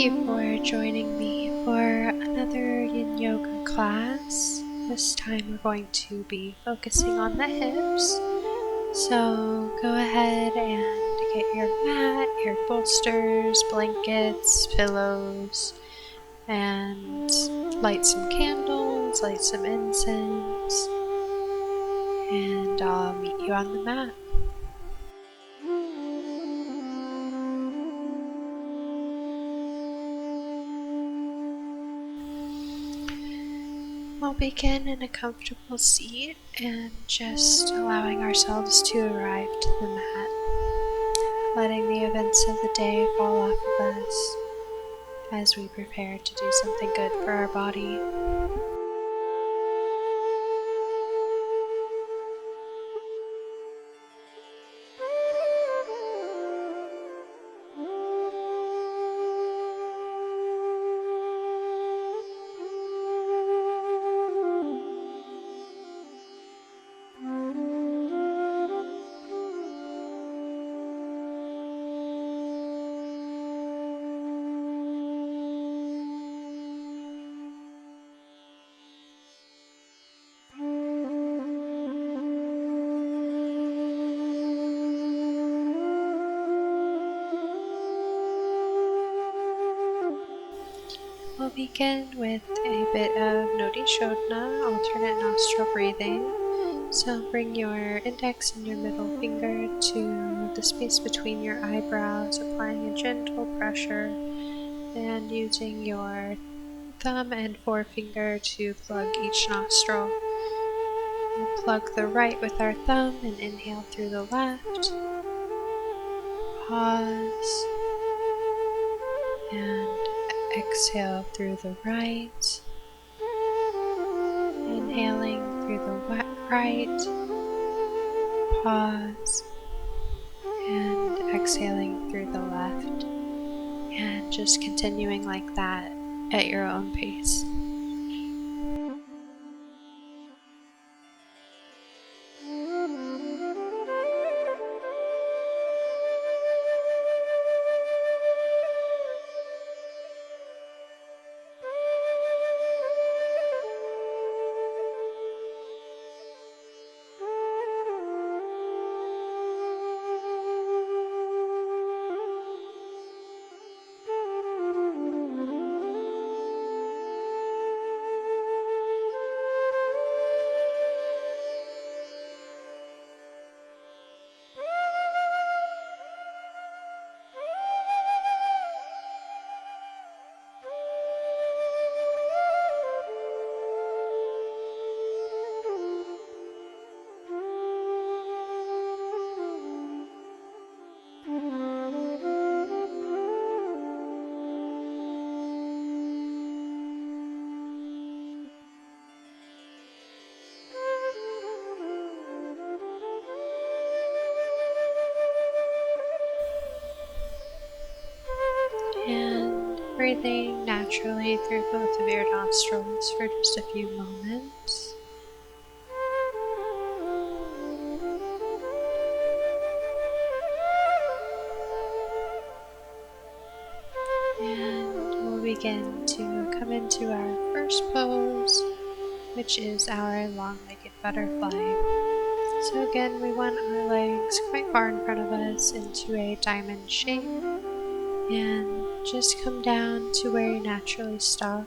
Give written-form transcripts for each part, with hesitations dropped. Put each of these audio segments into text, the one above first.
you for joining me for another Yin Yoga class. This time we're going to be focusing on the hips. So go ahead and get your mat, your bolsters, blankets, pillows, and light some candles, light some incense, and I'll meet you on the mat. We'll begin in a comfortable seat and just allowing ourselves to arrive to the mat, letting the events of the day fall off of us as we prepare to do something good for our body. We'll begin with a bit of Nodi Shodhana, alternate nostril breathing. So bring your index and your middle finger to the space between your eyebrows, applying a gentle pressure, and using your thumb and forefinger to plug each nostril. We'll plug the right with our thumb and inhale through the left. Pause. And exhale through the right. Inhaling through the right. Pause. And exhaling through the left. And just continuing like that at your own pace. And breathing naturally through both of your nostrils for just a few moments. And we'll begin to come into our first pose, which is our long-legged butterfly. So again, we want our legs quite far in front of us into a diamond shape, and just come down to where you naturally stop.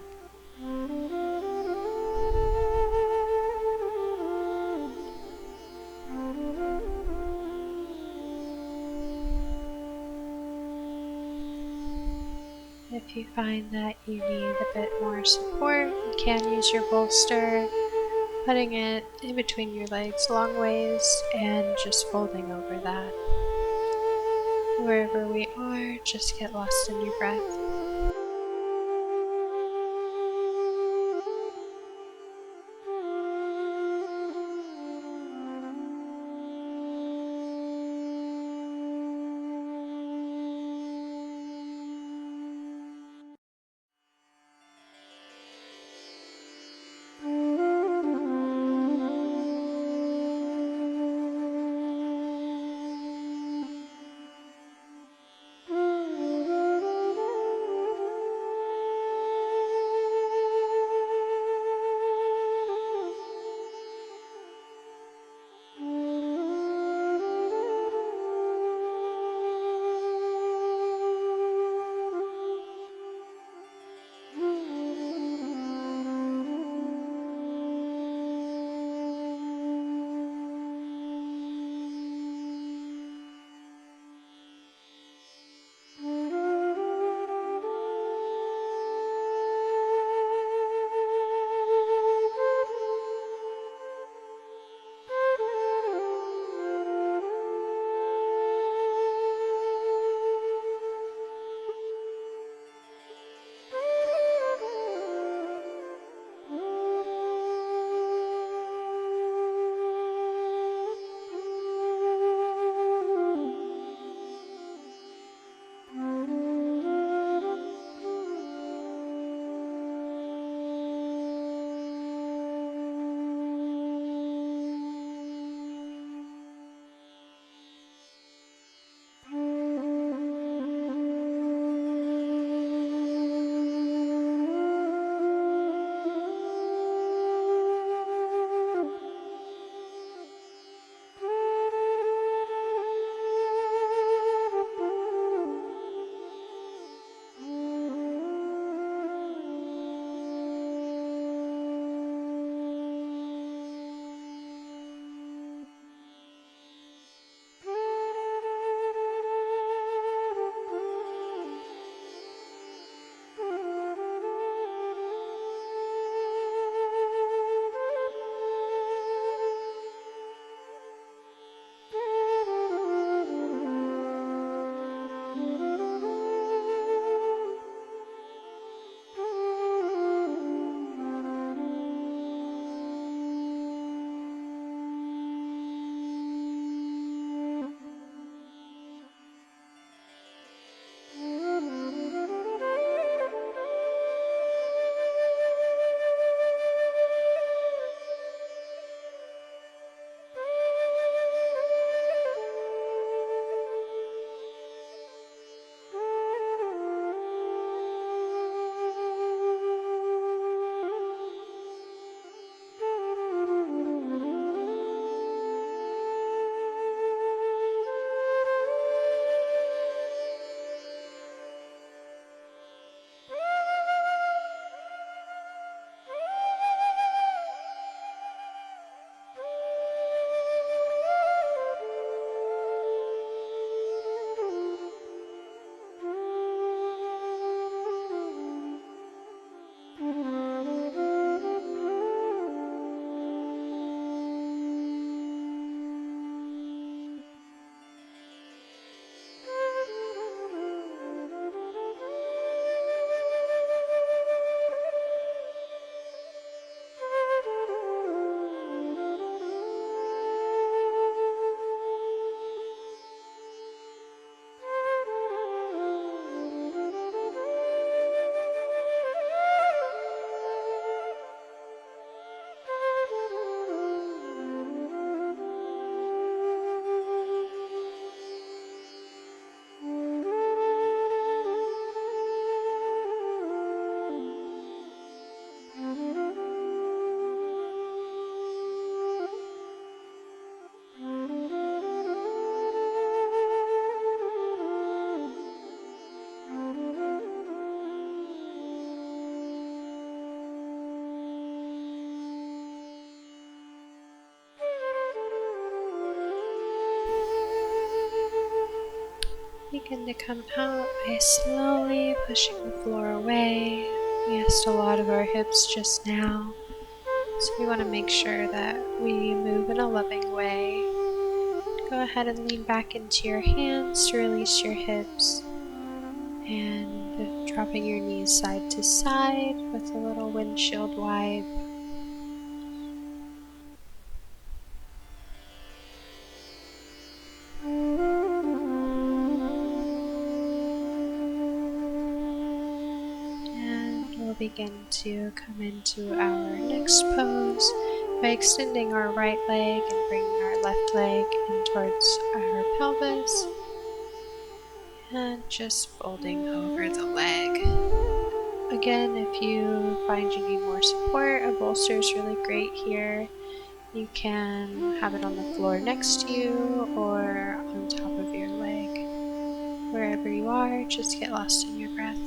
If you find that you need a bit more support, you can use your bolster, putting it in between your legs long ways and just folding over that. Wherever we are, just get lost in your breath. begin to come out by slowly pushing the floor away. We asked a lot of our hips just now, so we want to make sure that we move in a loving way. Go ahead and lean back into your hands to release your hips, and dropping your knees side to side with a little windshield wipe. And we'll begin to come into our next pose by extending our right leg and bringing our left leg in towards our pelvis, and just folding over the leg. Again, if you find you need more support, a bolster is really great here. You can have it on the floor next to you or on top of your leg. Wherever you are, just get lost in your breath.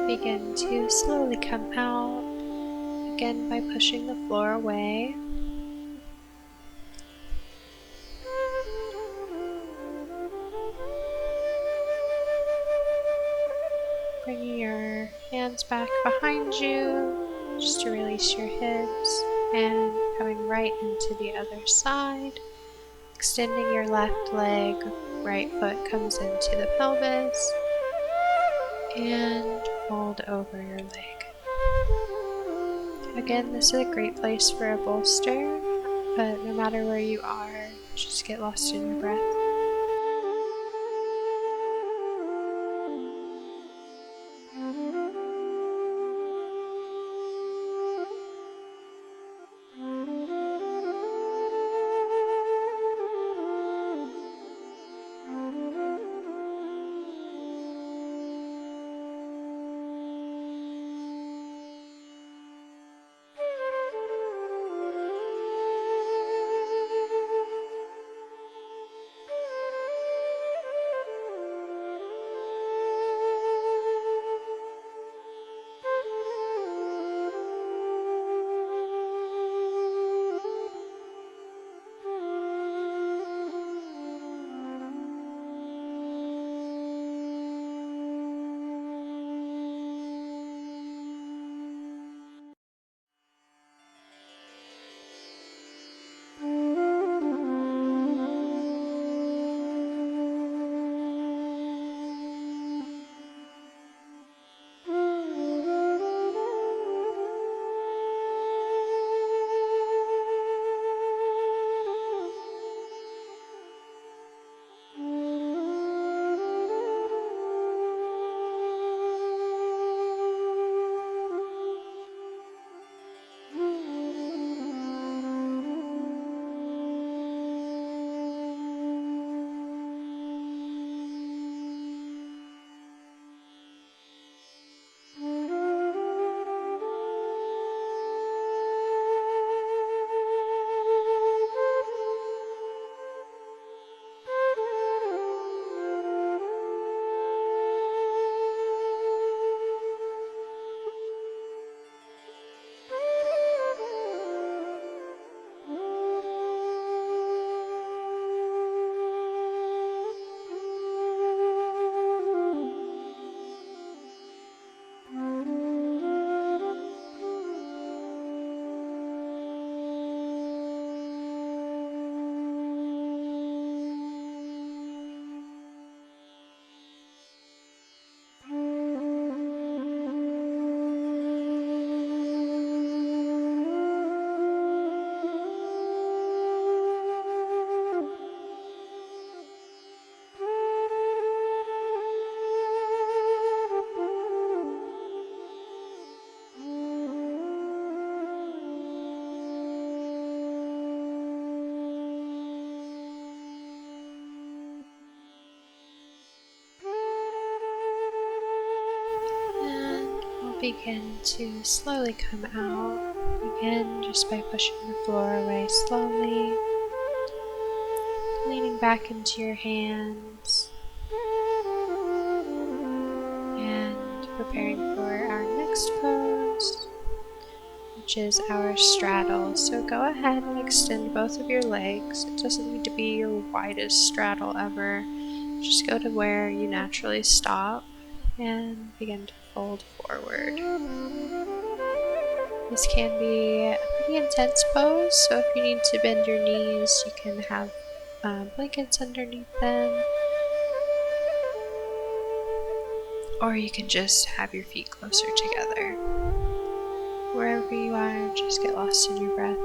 Begin to slowly come out, again by pushing the floor away. Bringing your hands back behind you just to release your hips, and coming right into the other side. Extending your left leg, right foot comes into the pelvis, and fold over your leg. Again, this is a great place for a bolster, but no matter where you are, just get lost in your breath. begin to slowly come out. Again, just by pushing the floor away slowly, leaning back into your hands, and preparing for our next pose, which is our straddle. So go ahead and extend both of your legs. It doesn't need to be your widest straddle ever. Just go to where you naturally stop and begin to fold forward. This can be a pretty intense pose, so if you need to bend your knees, you can have blankets underneath them, or you can just have your feet closer together. Wherever you are, just get lost in your breath.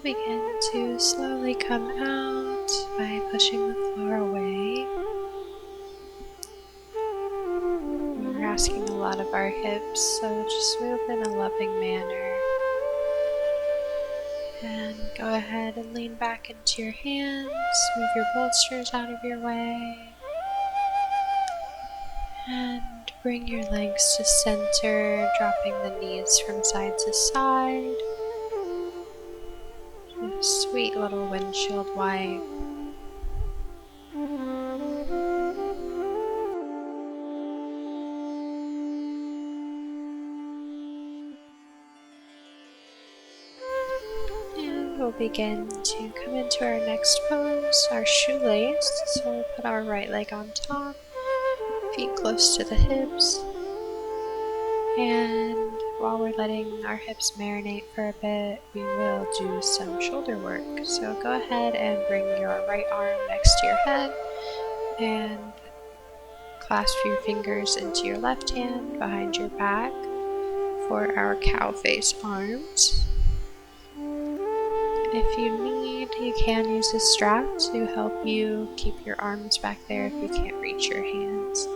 we'll begin to slowly come out by pushing the floor away. We're asking a lot of our hips, so just move in a loving manner. And go ahead and lean back into your hands, move your bolsters out of your way. And bring your legs to center, dropping the knees from side to side. A sweet little windshield wipe. And we'll begin to come into our next pose, our shoelace. So we'll put our right leg on top, feet close to the hips. And while we're letting our hips marinate for a bit, we will do some shoulder work. So go ahead and bring your right arm next to your head and clasp your fingers into your left hand behind your back for our cow face arms. If you need, you can use a strap to help you keep your arms back there if you can't reach your hands.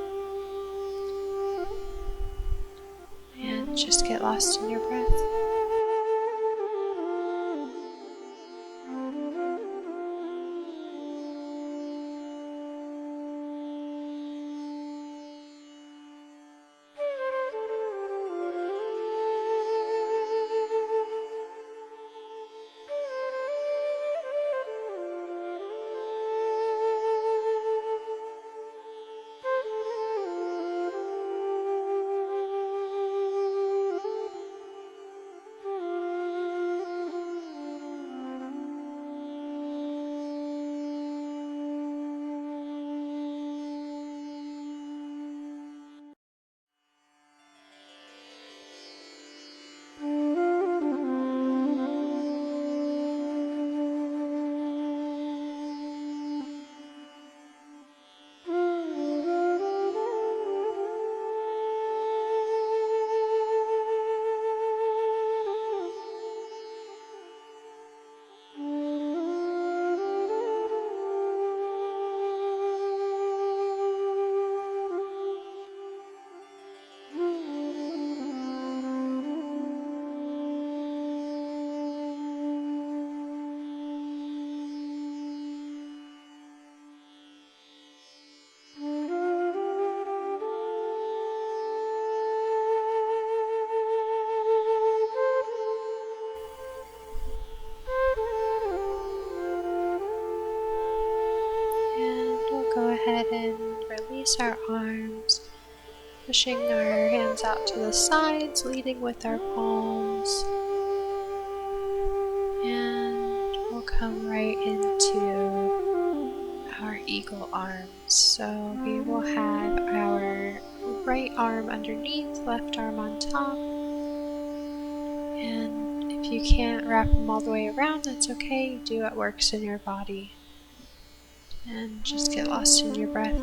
And just get lost in your breath. And we'll go ahead and release our arms, pushing our hands out to the sides, leading with our palms. And we'll come right into our eagle arms. So we will have our right arm underneath, left arm on top. And if you can't wrap them all the way around, that's okay. Do what works in your body. And just get lost in your breath.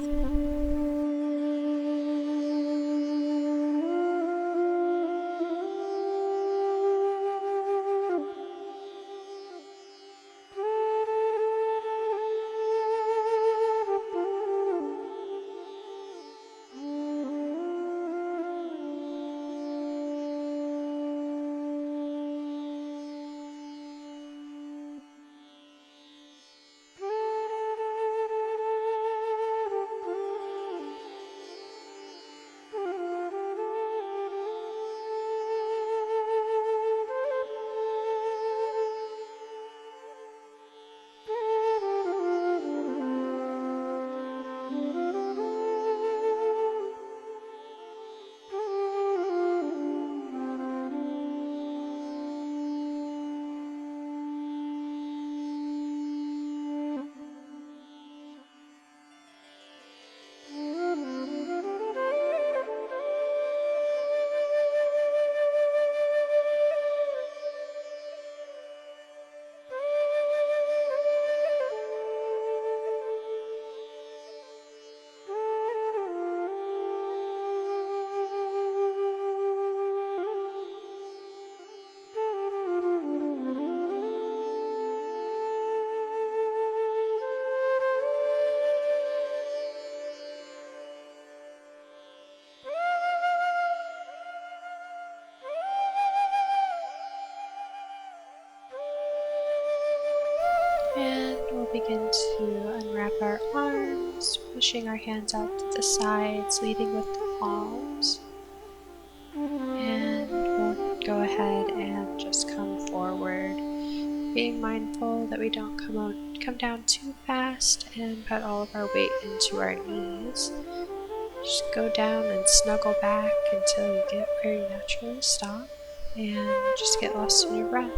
And we'll begin to unwrap our arms, pushing our hands out to the sides, leading with the palms. And we'll go ahead and just come forward, being mindful that we don't come down too fast and put all of our weight into our knees. Just go down and snuggle back until you get where you naturally stop, and just get lost in your breath.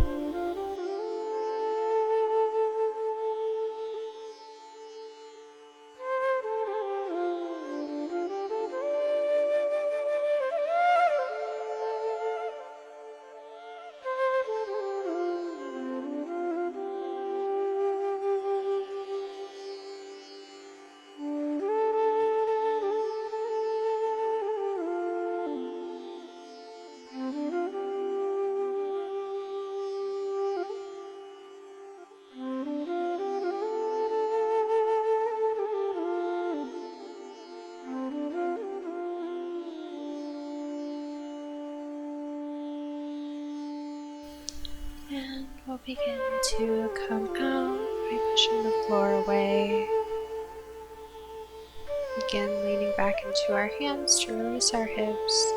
And we'll begin to come out by pushing the floor away. Again, leaning back into our hands to release our hips.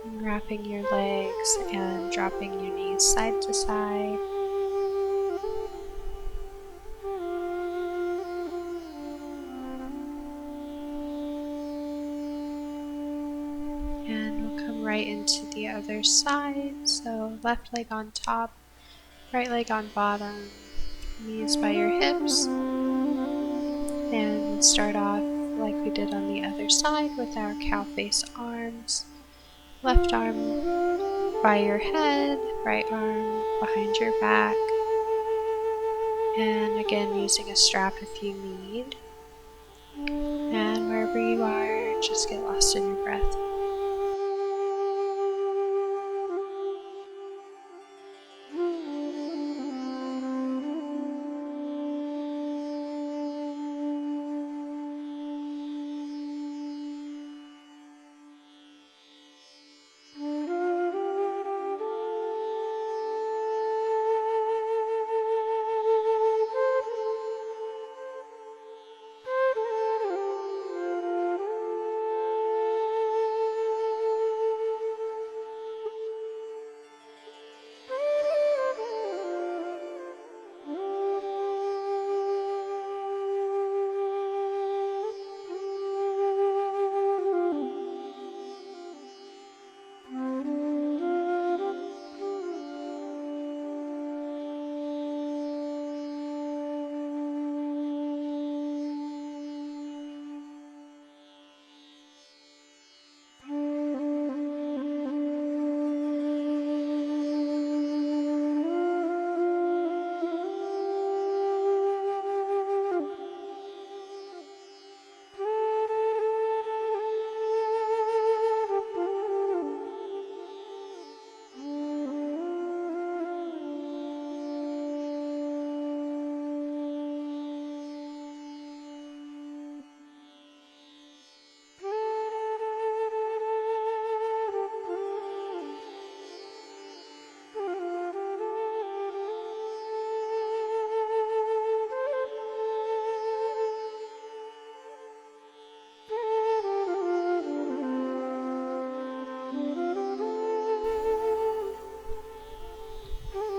And wrapping your legs and dropping your knees side to side. And we'll come right into the other side. So left leg on top, right leg on bottom, knees by your hips. And we'll start off like we did on the other side with our cow face arms. Left arm by your head, right arm behind your back. And again, using a strap if you need. And wherever you are, just get lost in your breath.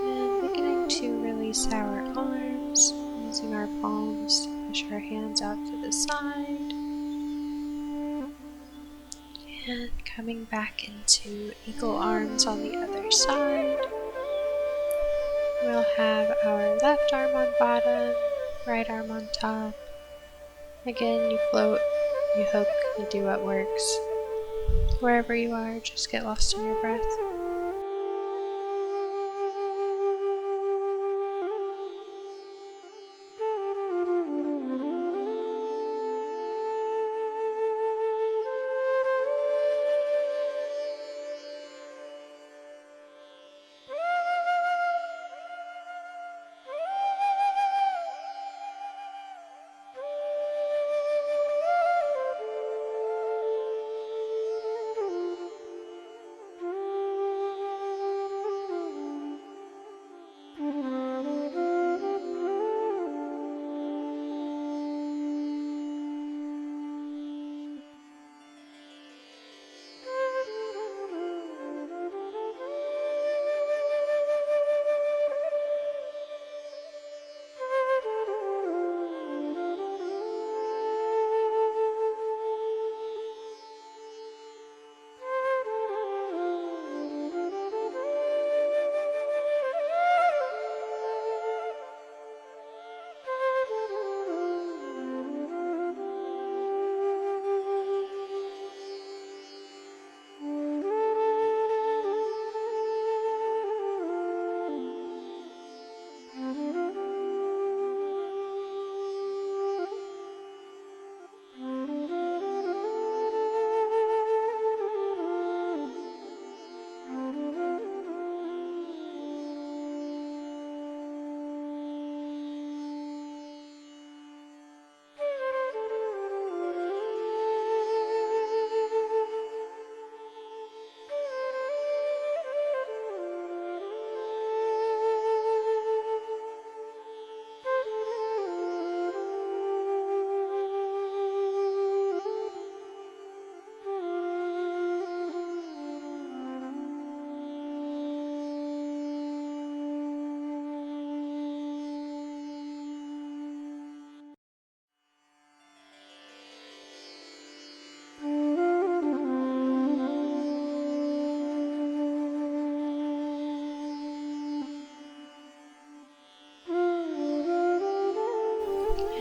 And beginning to release our arms, using our palms to push our hands out to the side. And coming back into eagle arms on the other side. We'll have our left arm on bottom, right arm on top. Again, you float, you hook, you do what works. Wherever you are, just get lost in your breath.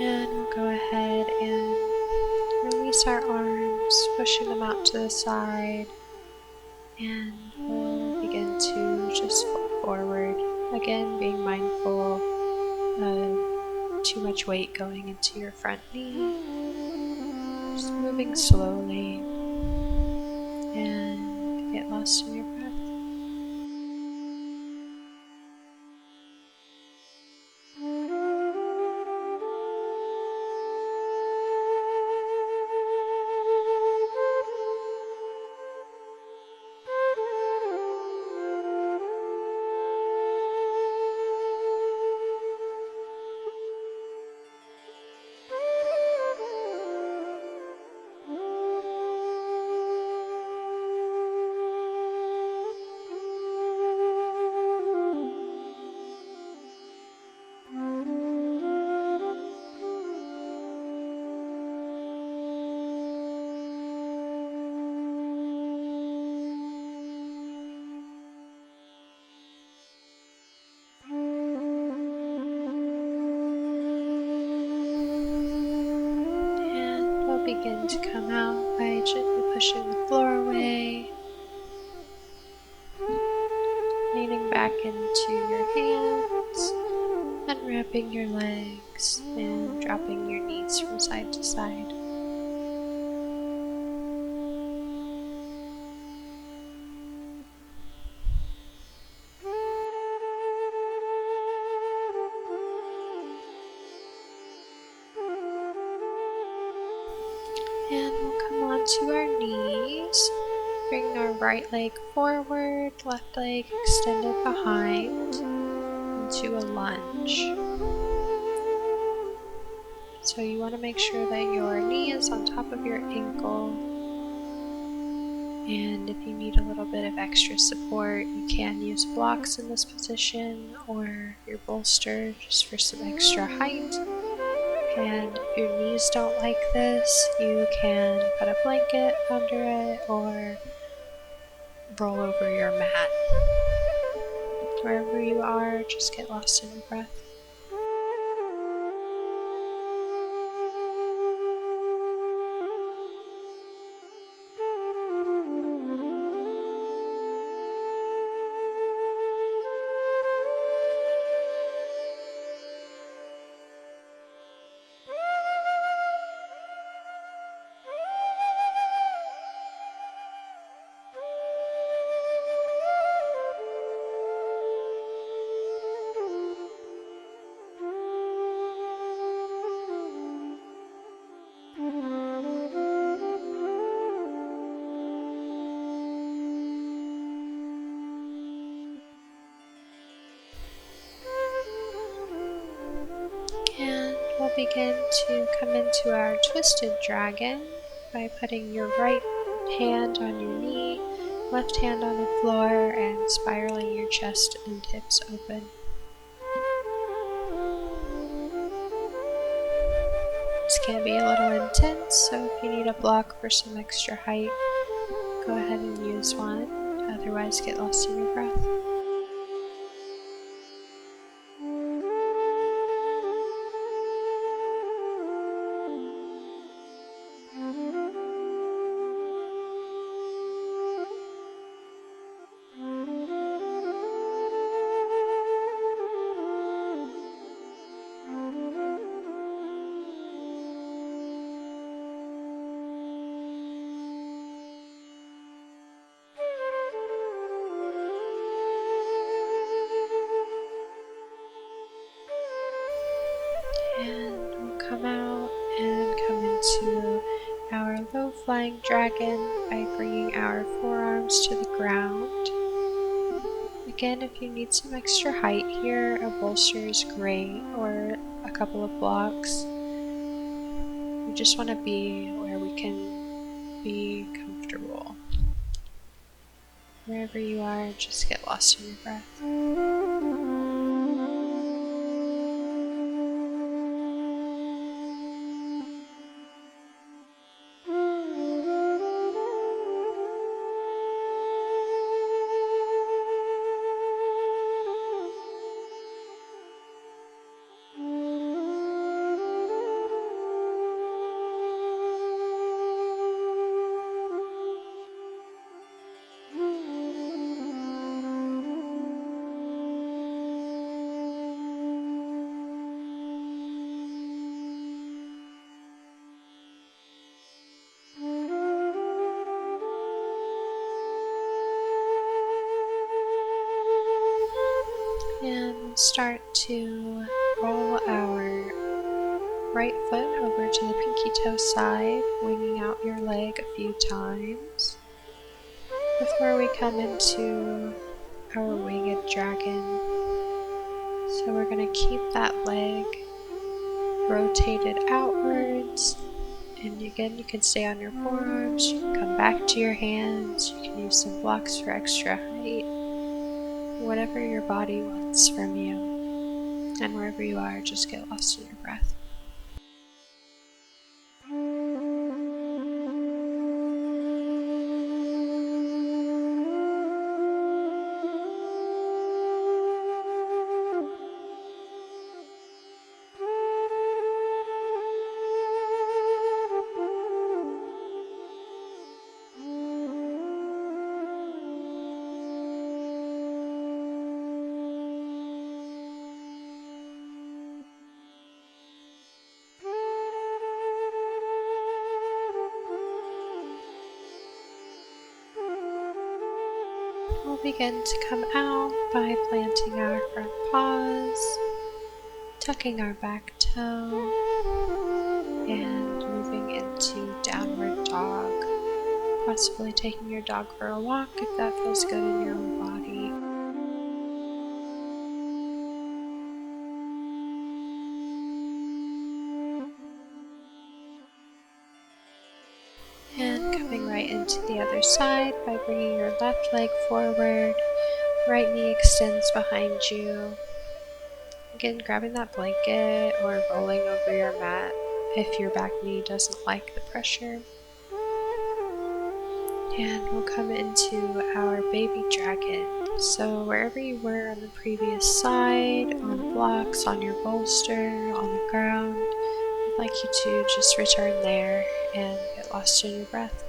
And we'll go ahead and release our arms, pushing them out to the side, and we'll begin to just fold forward. Again, being mindful of too much weight going into your front knee. Just moving slowly and get lost in your breath. Begin to come out by gently pushing the floor away, leaning back into your hands, unwrapping your legs, and dropping your knees from side to side. And we'll come onto our knees, bring our right leg forward, left leg extended behind, into a lunge. So you want to make sure that your knee is on top of your ankle, and if you need a little bit of extra support, you can use blocks in this position or your bolster just for some extra height. And if your knees don't like this, you can put a blanket under it or roll over your mat. Wherever you are, just get lost in your breath. And we'll begin to come into our twisted dragon by putting your right hand on your knee, left hand on the floor, and spiraling your chest and hips open. This can be a little intense, so if you need a block for some extra height, go ahead and use one. Otherwise, get lost in your breath. And we'll come out and come into our low flying dragon by bringing our forearms to the ground. Again, if you need some extra height here, a bolster is great, or a couple of blocks. We just want to be where we can be comfortable. Wherever you are, just get lost in your breath. start to roll our right foot over to the pinky toe side, winging out your leg a few times before we come into our winged dragon. So we're going to keep that leg rotated outwards, and again you can stay on your forearms, you can come back to your hands, you can use some blocks for extra height, whatever your body wants from you. And wherever you are, just get lost in your breath. We'll begin to come out by planting our front paws, tucking our back toe, and moving into downward dog. Possibly taking your dog for a walk if that feels good in your own body. And coming right into the other side by bringing your left leg forward, right knee extends behind you. Again, grabbing that blanket or rolling over your mat if your back knee doesn't like the pressure. And we'll come into our baby dragon. So wherever you were on the previous side, on the blocks, on your bolster, on the ground, I'd like you to just return there and get lost in your breath.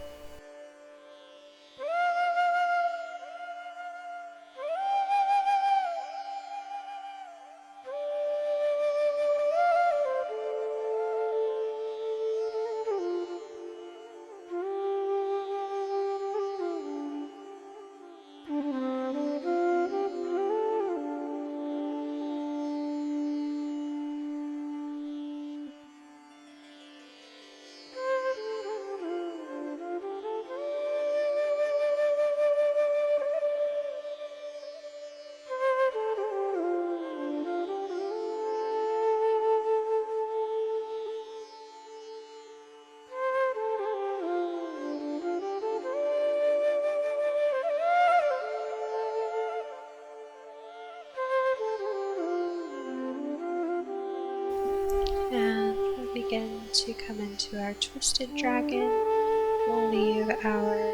And we'll begin to come into our twisted dragon. We'll leave our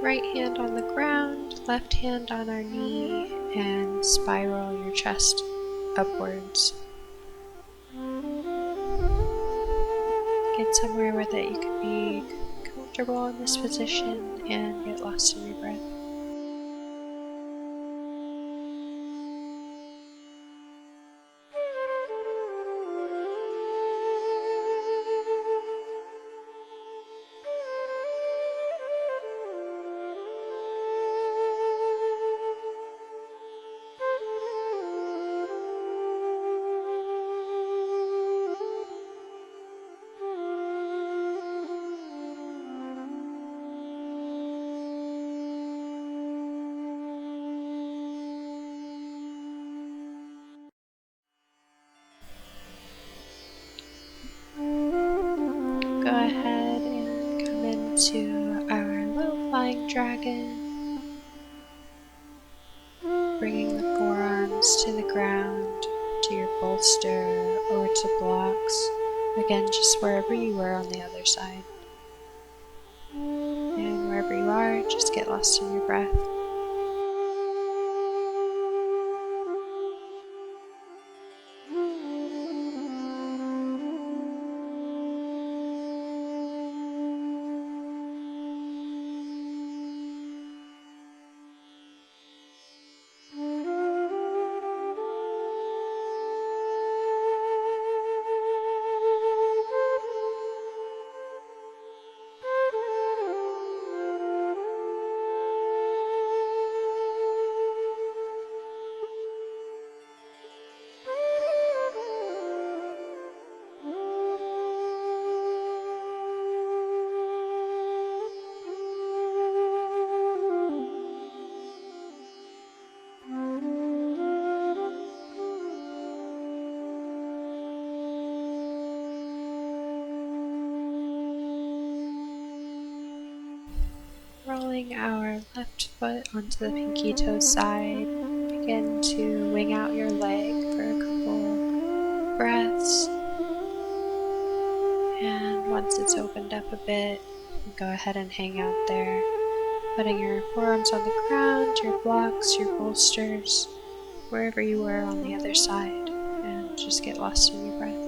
right hand on the ground, left hand on our knee, and spiral your chest upwards. Get somewhere where that you can be comfortable in this position and get lost in your breath. Go ahead and come into our low flying dragon, bringing the forearms to the ground, to your bolster, or to blocks. Again, just wherever you were on the other side. And wherever you are, just get lost in your breath. bring our left foot onto the pinky toe side. Begin to wing out your leg for a couple breaths. And once it's opened up a bit, go ahead and hang out there, putting your forearms on the ground, your blocks, your bolsters, wherever you were on the other side, and just get lost in your breath.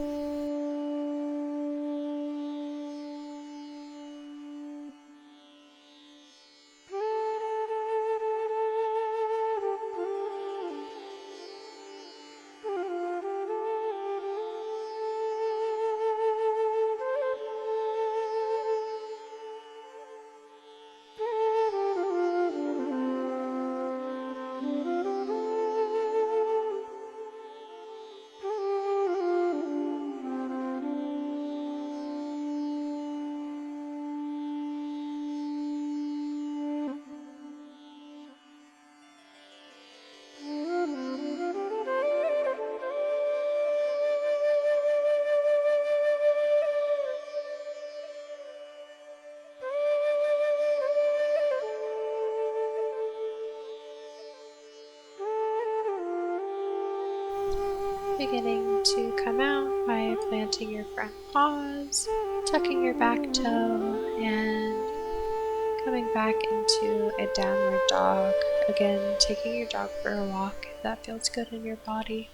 Beginning to come out by planting your front paws, tucking your back toe, and coming back into a downward dog. Again, taking your dog for a walk if that feels good in your body.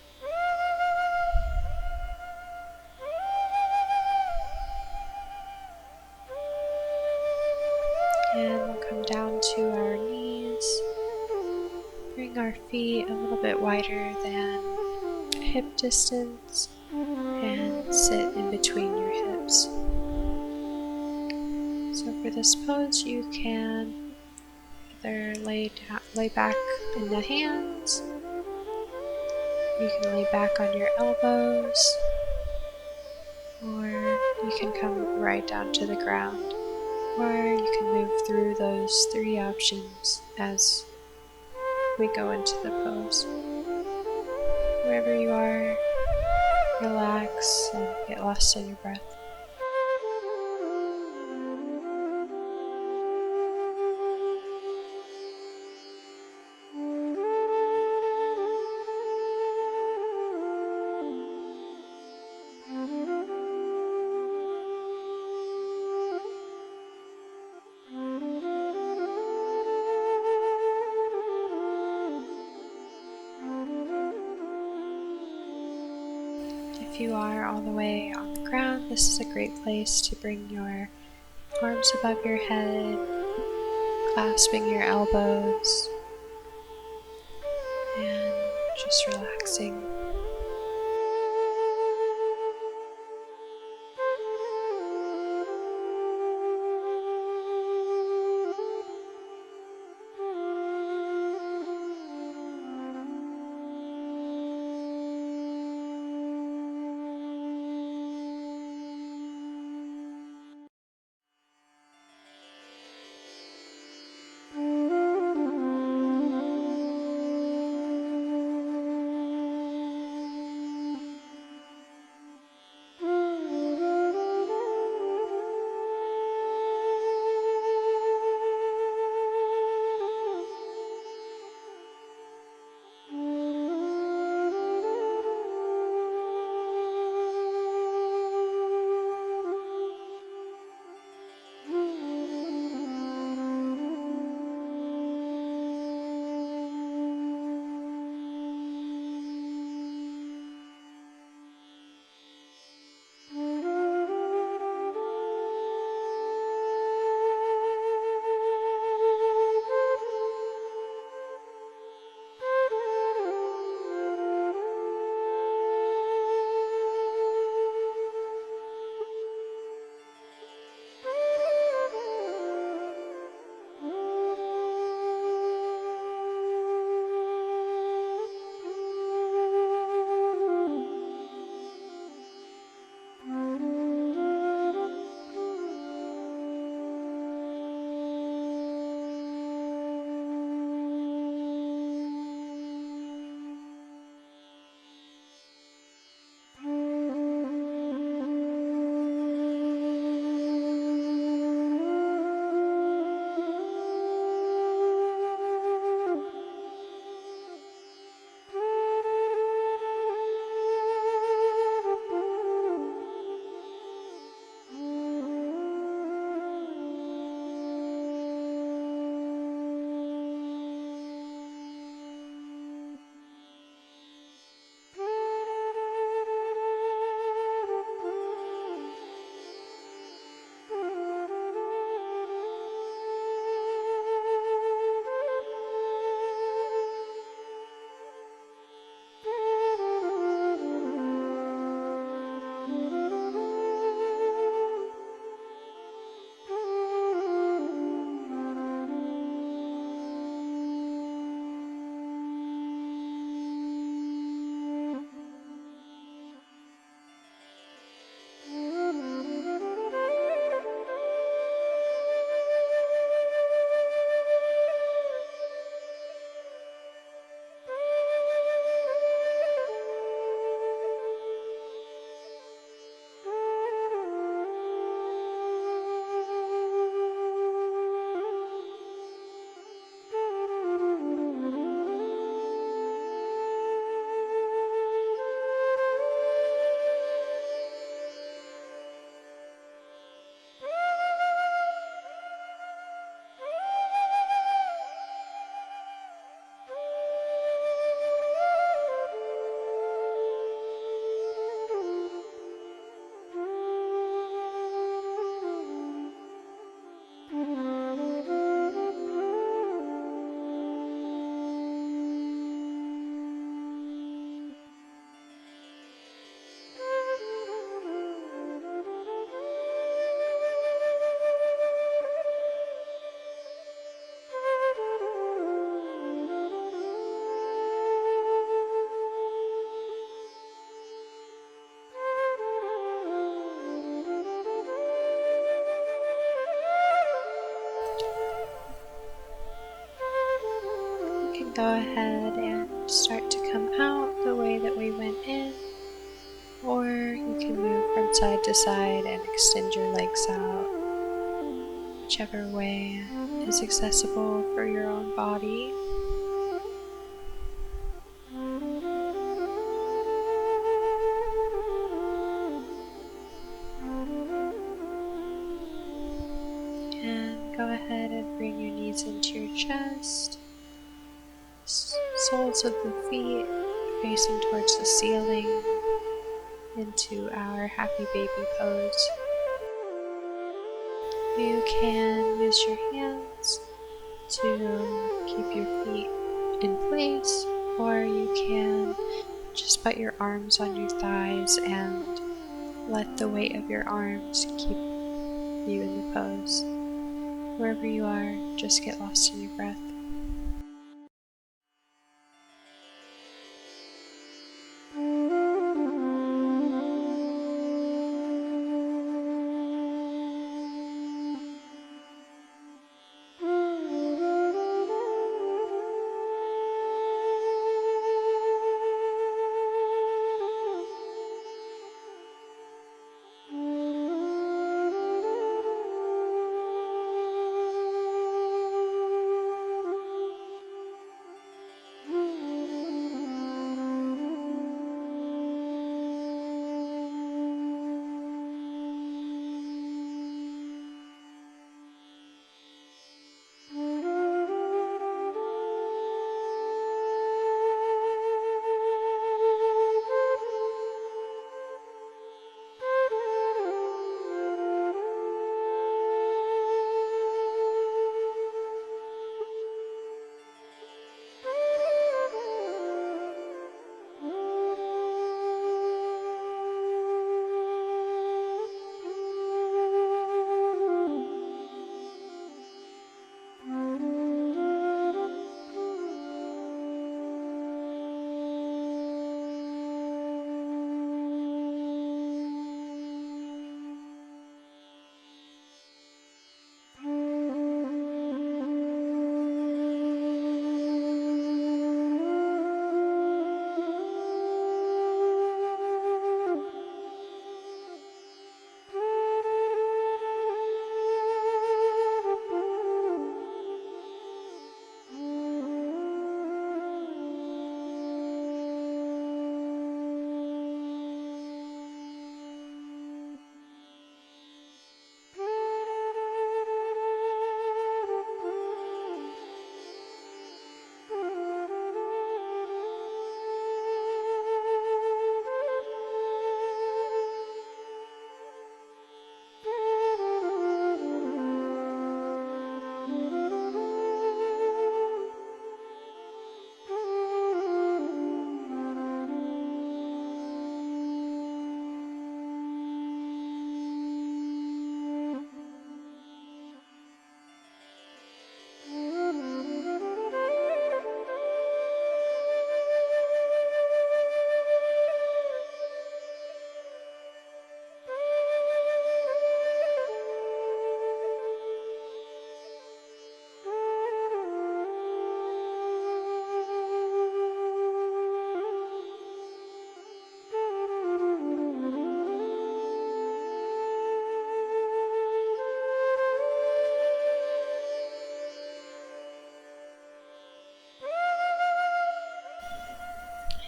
And we'll come down to our knees. Bring our feet a little bit wider than hip distance and sit in between your hips. So for this pose, you can either lay back in the hands, you can lay back on your elbows, or you can come right down to the ground, or you can move through those three options as we go into the pose. Wherever you are, relax and get lost in your breath. If you are all the way on the ground, this is a great place to bring your arms above your head, clasping your elbows, and just relaxing. can go ahead and start to come out the way that we went in, or you can move from side to side and extend your legs out, whichever way is accessible for your own body. And go ahead and bring your knees into your chest, soles of the feet facing towards the ceiling, into our happy baby pose. You can use your hands to keep your feet in place, or you can just put your arms on your thighs and let the weight of your arms keep you in the pose. Wherever you are, just get lost in your breath.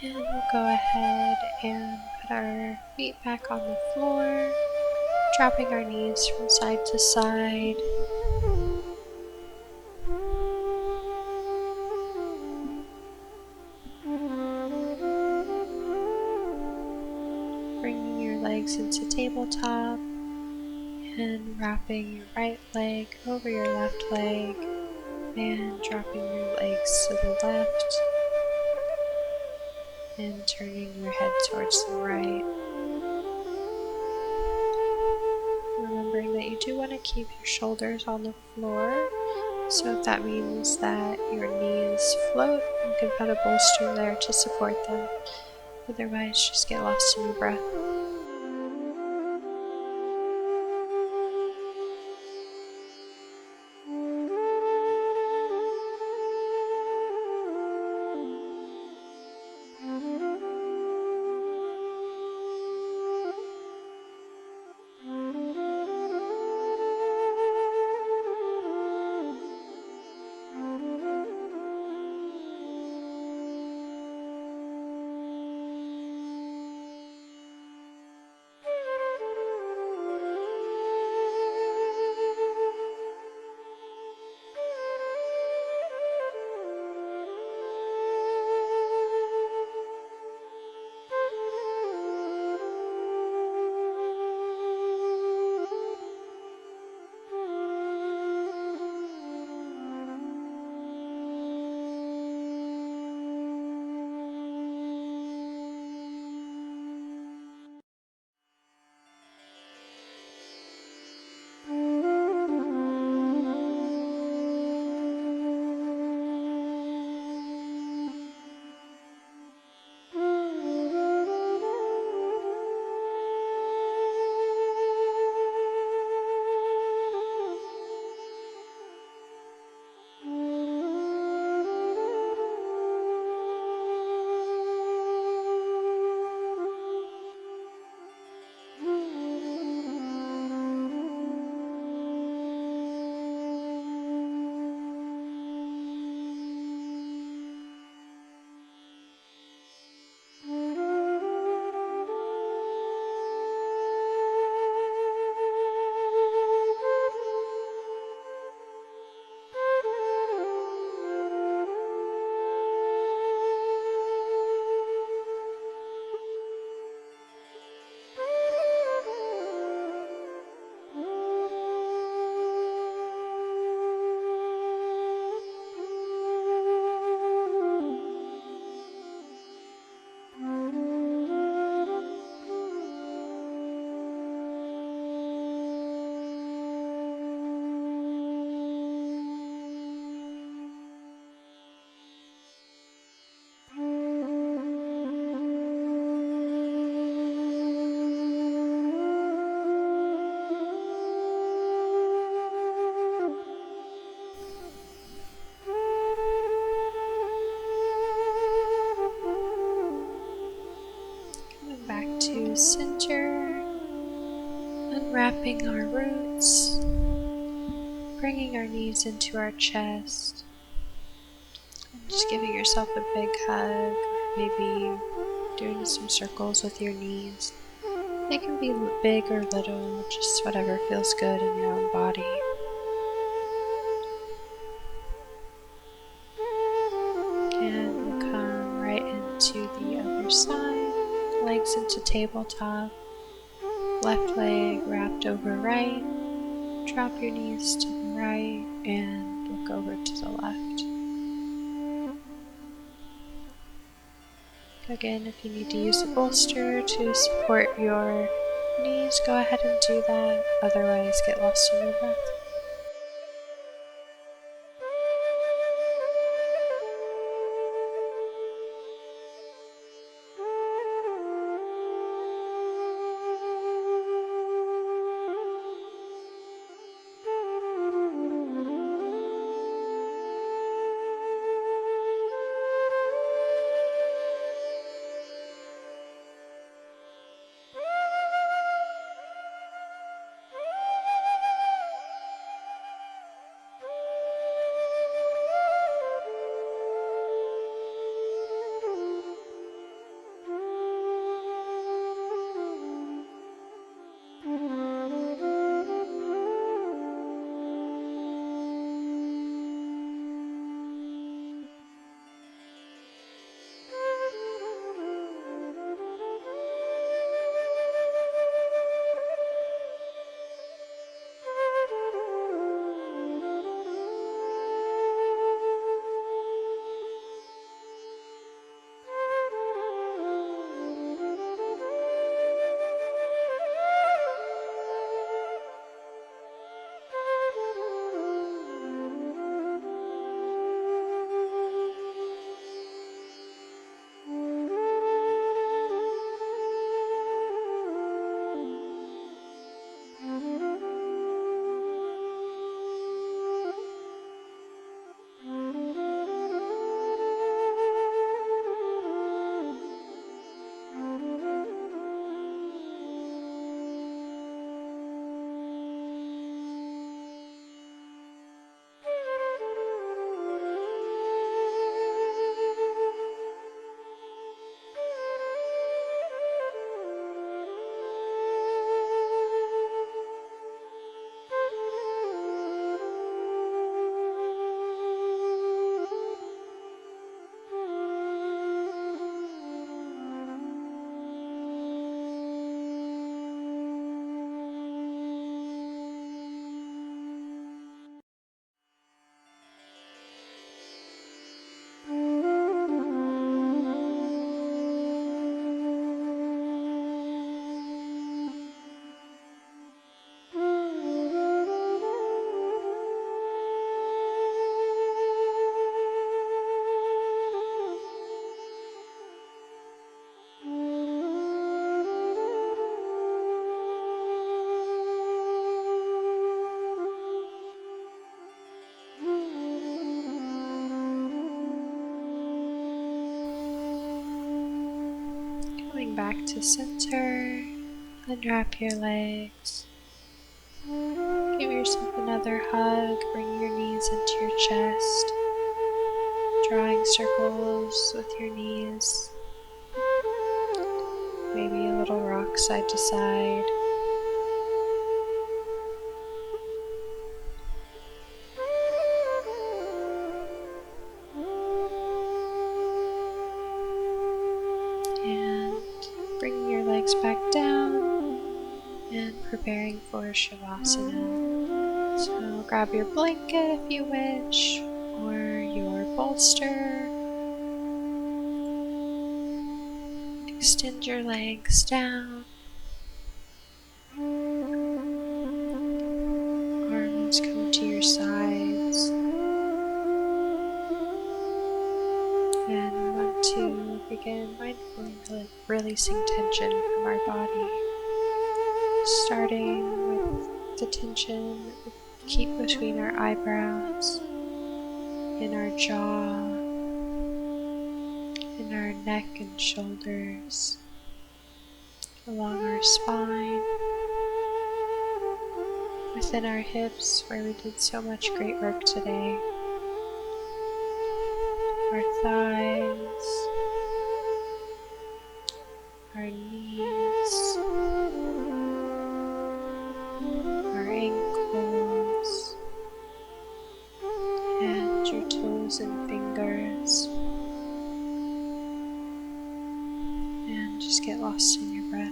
And we'll go ahead and put our feet back on the floor, dropping our knees from side to side. Bringing your legs into tabletop and wrapping your right leg over your left leg and dropping your legs to the left and turning your head towards the right. Remembering that you do want to keep your shoulders on the floor, so if that means that your knees float, you can put a bolster there to support them. Otherwise, just get lost in your breath. to center, unwrapping our roots, bringing our knees into our chest, and just giving yourself a big hug, maybe doing some circles with your knees. They can be big or little, just whatever feels good in your own body. And we'll come right into the other side, legs into tabletop, left leg wrapped over right, drop your knees to the right and look over to the left. Again, if you need to use a bolster to support your knees, go ahead and do that. Otherwise, get lost in your breath. Coming back to center, unwrap your legs. Give yourself another hug, bring your knees into your chest, drawing circles with your knees, maybe a little rock side to side. And bringing your legs back down and preparing for Shavasana. So grab your blanket if you wish, or your bolster. Extend your legs down. Arms come to your sides. And we want to begin mindfully releasing tension from our body. Starting with the tension that we keep between our eyebrows, in our jaw, in our neck and shoulders, along our spine, within our hips where we did so much great work today, our thighs, our knees, our ankles, and your toes and fingers, and just get lost in your breath.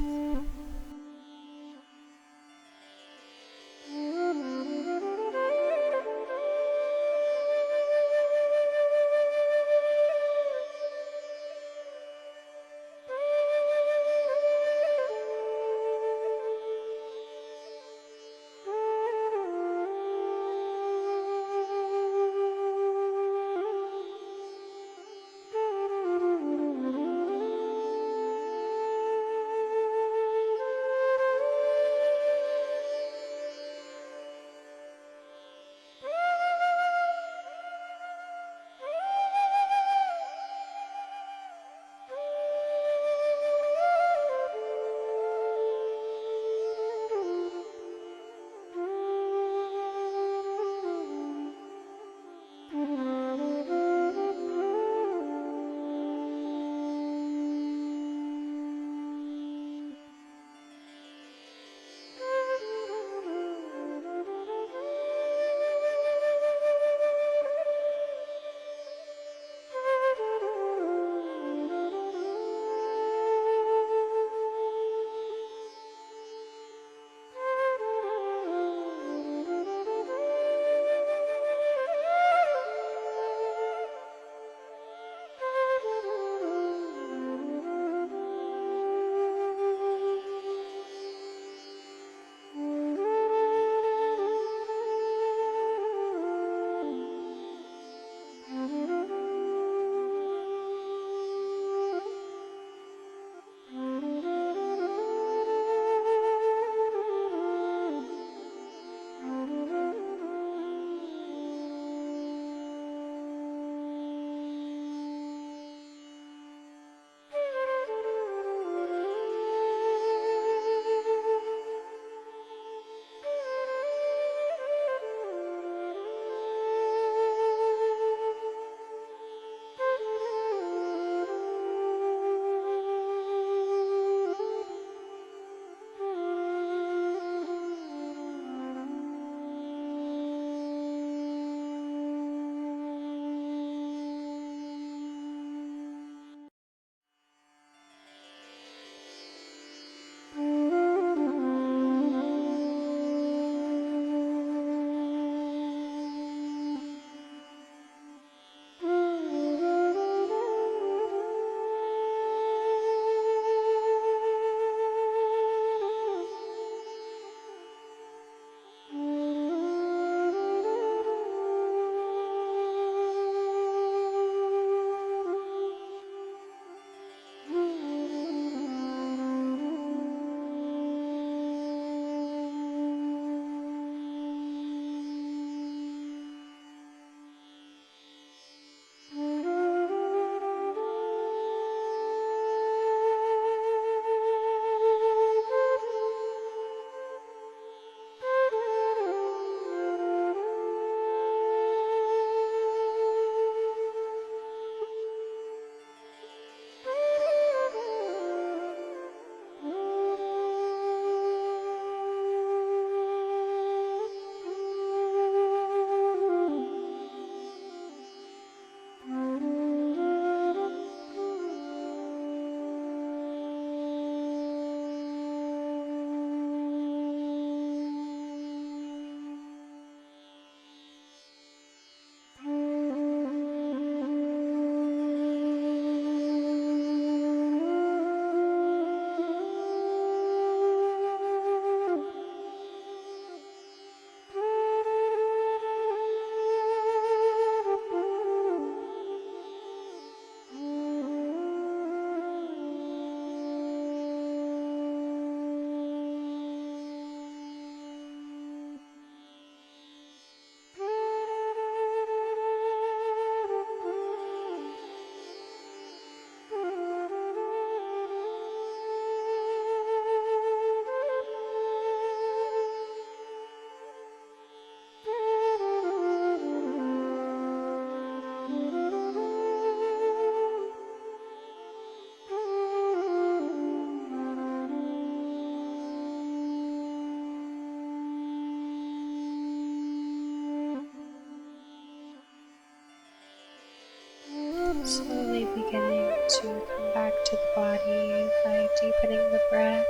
Slowly beginning to come back to the body by deepening the breath,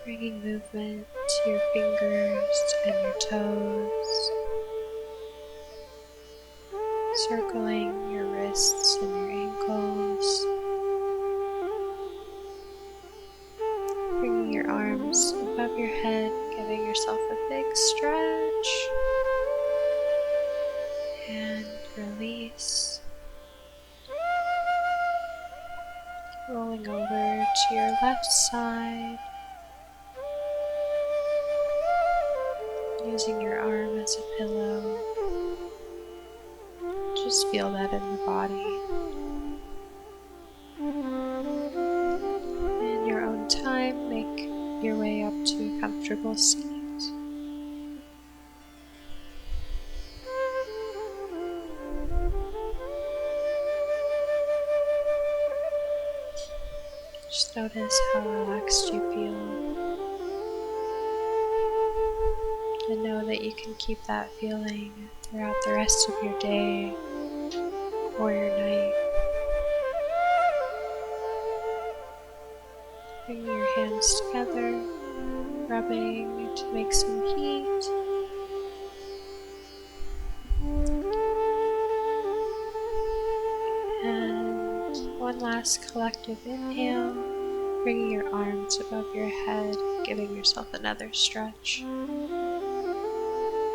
bringing movement to your fingers and your toes, circling your wrists and your ankles, bringing your arms above your head, giving yourself a big stretch, and release. Rolling over to your left side, using your arm as a pillow. Just feel that in the body. In your own time, make your way up to a comfortable seat. Just notice how relaxed you feel, and know that you can keep that feeling throughout the rest of your day or your night. Bring your hands together, rubbing to make some heat. And one last collective inhale, bringing your arms above your head, giving yourself another stretch.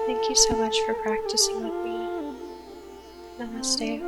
Thank you so much for practicing with me. Namaste.